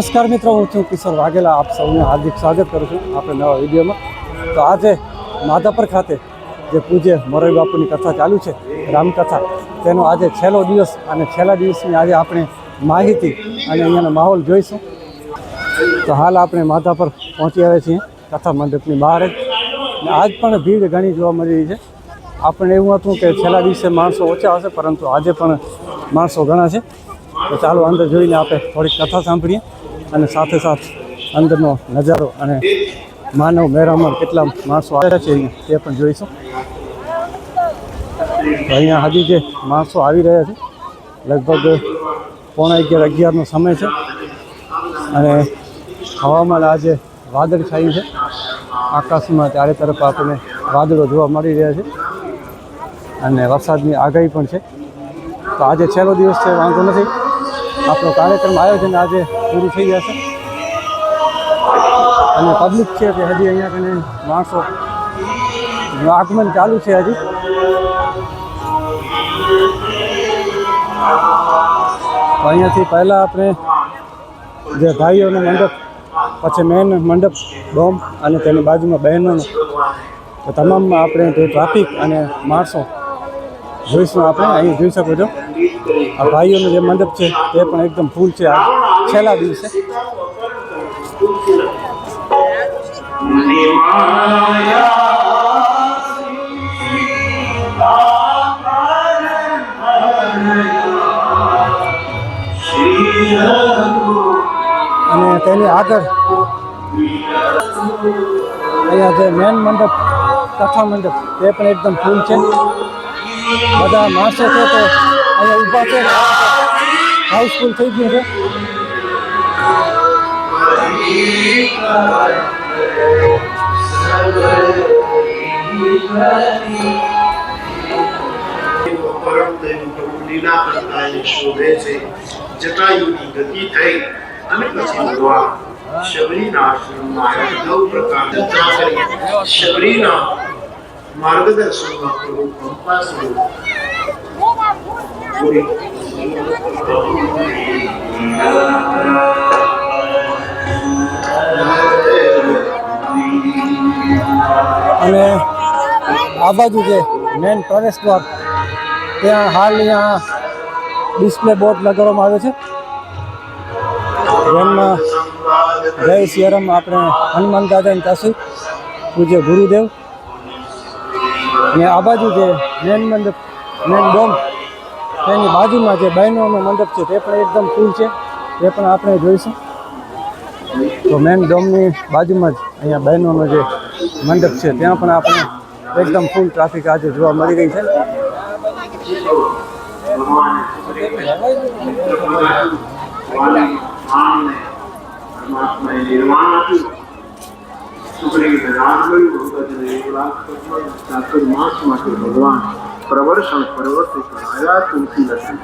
નમસ્કાર મિત્રો, હું છું કિશોર વાઘેલા. આપ સૌને હાર્દિક સ્વાગત કરું છું આપણે નવા વિડીયોમાં. તો આજે માધાપર ખાતે જે પૂજ્ય મોરારી બાપુની કથા ચાલુ છે, રામકથા, તેનો આજે છેલ્લો દિવસ અને છેલ્લા દિવસની આજે આપણે માહિતી અને અહીંયાનો માહોલ જોઈશું. તો હાલ આપણે માધાપર પહોંચી આવ્યા છીએ કથા મંડપની બહાર જ. આજ પણ ભીડ ઘણી જોવા મળી રહી છે. આપણને એવું હતું કે છેલ્લા દિવસે માણસો ઓછા હશે, પરંતુ આજે પણ માણસો ઘણા છે. તો ચાલો અંદર જોઈને આપણે થોડીક કથા સાંભળીએ અને સાથે સાથ અંદરનો નજારો અને માનવ મેળામાં કેટલા માણસો આવ્યા છે અહીંયા તે પણ જોઈશું. તો અહીંયા હજી જે માણસો આવી રહ્યા છે, લગભગ 11:30નો સમય છે અને હવામાન આજે વાદળ છાયું છે. આકાશમાં ચારે તરફ આપણને વાદળો જોવા મળી રહ્યા છે અને વરસાદની આગાહી પણ છે. તો આજે છેલ્લો દિવસ છે, વાંધો નથી. આપણો કાર્યક્રમ આયોજન આજે પૂરું થઈ જશે અને પબ્લિક છે કે હજી અહીંયા કને માણસો આગમન ચાલુ છે હજી. તો અહીંયાથી પહેલાં આપણે જે ભાઈઓનો મંડપ, પછી મેન મંડપ ડોમ અને તેની બાજુમાં બહેનોનો, તો તમામમાં આપણે જે ટ્રાફિક અને માણસો જોઈશું. આપણે અહીં જોઈ શકો છો આ ભાઈઓનો જે મંડપ છે તે પણ એકદમ ફૂલ છે આ છેલ્લા દિવસે. અને તેની આગળ અહીંયા જે મેન મંડપ, કથા મંડપ, તે પણ એકદમ ફૂલ છે. બધા માણસો છે તે અહીંયા ઊભા છે, હાઉસફુલ થઈ ગયું છે. લીલા કરતા શોભે છે. જટાયુની ગતિ થઈ અને પછી ભગવાન શબરીના આશ્રમમાં 9 પ્રકાર ચર્ચા કરી. શબરીના માર્ગદર્શનમાં પ્રભુ પંપા સ્વરૂપ અને આ બાજુ જે મેન પ્રવેશ દ્વાર, ત્યાં હાલ અહીંયા ડિસ્પ્લે બોર્ડ લગાવવામાં આવે છે, જેમાં જય સિયારામ, આપણે હનુમાન દાદાની તસવીર, પૂજ્ય ગુરુદેવ. અને આ બાજુ જે મેન મંડપ, મેન ડોમ, તેની બાજુમાં જે બહેનોનો મંડપ છે તે પણ એકદમ ફૂલ છે, તે પણ આપણે જોઈશું. તો મેન ડોમની બાજુમાં જ અહીંયા બહેનોનો જે મંડપ છે ત્યાં પણ આપણે એકદમ ફૂલ ટ્રાફિક આજે જોવા મળી રહી છે. ભગવાન પ્રવર્ષણ પ્રવર્તિત કરાયા તુલસી લખી.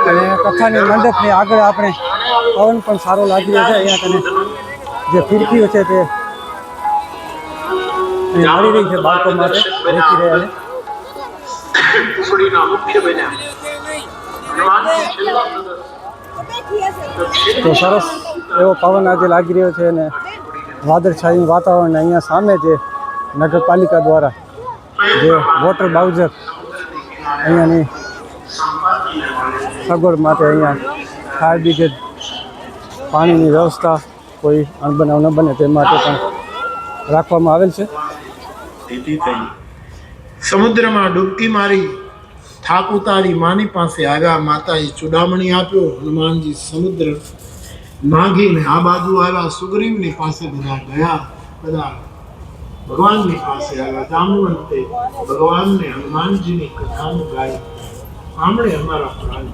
અને કથાની મંડપની આગળ આપણે પવન પણ સારો લાગી રહ્યો છે. અહીંયા કને જે ફિરકીઓ છે તે મળી રહી છે, બાળકો માટે વેચી રહ્યા છે. તો સરસ એવો પવન આજે લાગી રહ્યો છે અને વાદળછાયું વાતાવરણ. અહીંયા સામે જે નગરપાલિકા દ્વારા જે વોટર બાઉઝર અહીંયાની સગવડ માટે અહીંયા ફાયર બ્રિગેડ, પાણીની વ્યવસ્થા, કોઈ અણબનાવ ન બને તે માટે પણ રાખવામાં આવેલ છે. સમુદ્રમાં ડૂબકી મારી થાક ઉતારી માની પાસે આવ્યા. માતાએ ચુડામણી આપ્યો. હનુમાનજી સમુદ્ર નાગીને આ બાજુ આવ્યા. સુગ્રીવની પાસે બધા ગયા, બધા ભગવાનની પાસે આવ્યા. જામવંતે ભગવાનને હનુમાનજીની કથાનું ગાય, આમણે અમારા પ્રાણ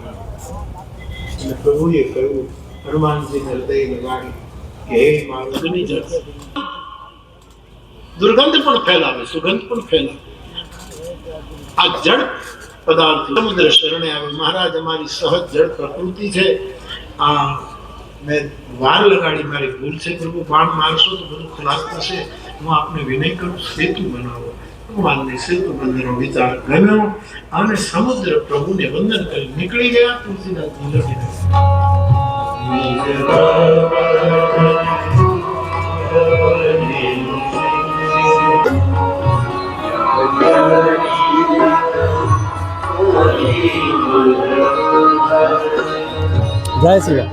અને પ્રભુએ કહ્યું, હનુમાનજીને હૃદય લગાડી કે હે મારું બની જશે. દુર્ગંધ પણ ફેલાવે, સુગંધ પણ ફેલાવે. આ જળ પદાર્થ સમુદ્ર શરણે આવે. મહારાજ અમારી સહજ જળ પ્રકૃતિ છે, આ મેં વાર લગાડી, મારી ભૂલ છે પ્રભુ, બાણ મારશો તો બધું ખલાસ થશે. હું આપને વિનય કરું, સેતુ બનાવો. ભગવાનને સેતુ બંધનો વિચાર ગમ્યો અને સમુદ્ર પ્રભુને વંદન કરી નીકળી ગયા. તુલસીદાસ લખી જય શ્રી રામ.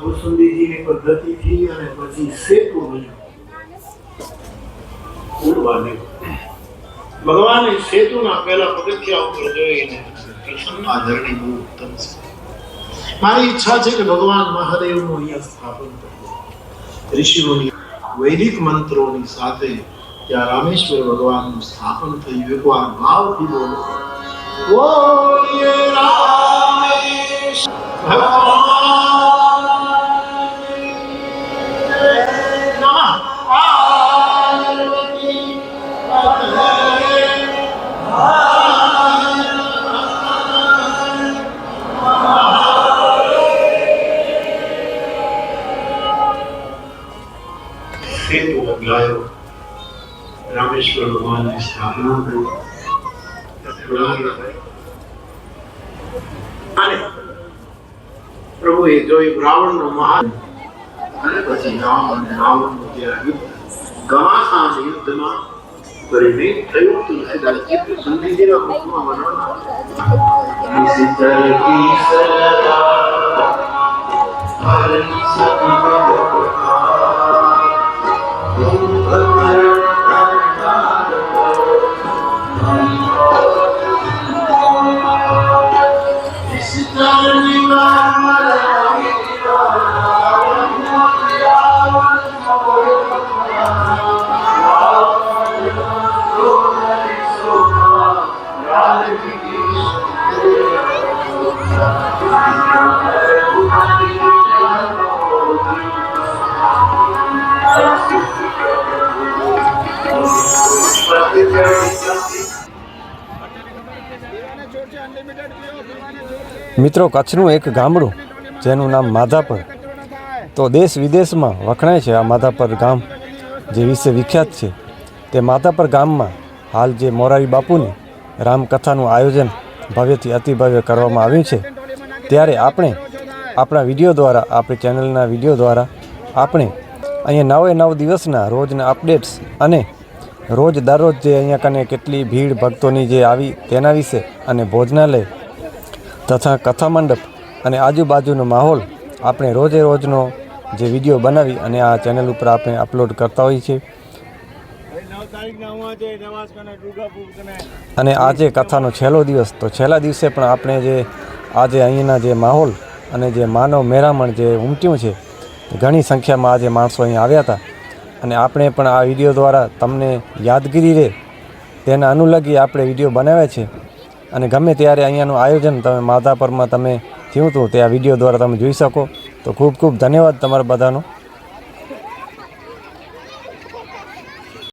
ભૂસુંદીજીની પદ્ધતિથી અને પછી સેતુ બન્યો. ભગવાને સેતુના પહેલા પગથિયા ઉપર જોઈને પ્રસન્ન આદરણી બહુ ઉત્તમ છે. મારી ઈચ્છા છે કે ભગવાન મહાદેવનું અહીંયા સ્થાપન કરવું. ઋષિઓની વૈદિક મંત્રોની સાથે ત્યાં રામેશ્વર ભગવાનનું સ્થાપન થયું. એકવાર ભાવથી બોલો, બોલીએ રામેશ્વર ભગવાન. સેતુ બદલાયો, રામેશ્વર ભગવાનની સ્થાપના થઈ અને પ્રભુએ જોયું રાવણનો મહાન અને પછી રામ અને રાવણનું જ્યારે યુદ્ધ ઘમાસાન યુદ્ધમાં પરિણિત થયું. તુલસીદાસજી કૃષ્ણજીના મુખમાં વર્ણન મિત્રો, કચ્છનું એક ગામડું જેનું નામ માધાપર, તો દેશ વિદેશમાં વખણાય છે. આ માધાપર ગામ જે વિશે વિખ્યાત છે, તે માધાપર ગામમાં હાલ જે મોરારી બાપુની રામકથાનું આયોજન ભવ્યથી અતિભવ્ય કરવામાં આવ્યું છે. ત્યારે આપણે આપણા વિડીયો દ્વારા, આપણી ચેનલના વિડીયો દ્વારા આપણે અહીંયા 9 દિવસના રોજના અપડેટ્સ અને રોજ દરરોજ જે અહીંયા કને કેટલી ભીડ ભક્તોની જે આવી તેના વિશે અને ભોજનાલય તથા કથા મંડપ અને આજુબાજુનો માહોલ આપણે રોજે રોજનો જે વિડીયો બનાવી અને આ ચેનલ ઉપર આપણે અપલોડ કરતા હોઈએ છીએ. અને આજે કથાનો છેલ્લો દિવસ, તો છેલ્લા દિવસે પણ આપણે જે આજે અહીંના જે માહોલ અને જે માનવ મેરામણ જે ઉમટ્યું છે, ઘણી સંખ્યામાં આજે માણસો અહીં આવ્યા હતા. અને આપણે પણ આ વિડીયો દ્વારા તમને યાદગીરી રહે તેના અનુલગી આપણે વિડીયો બનાવ્યા છે. અને ગમે ત્યારે અહીંયાનું આયોજન તમે માધાપરમાં તમે થયું હતું તે આ વિડીયો દ્વારા તમે જોઈ શકો. તો ખૂબ ખૂબ ધન્યવાદ તમારા બધાનો.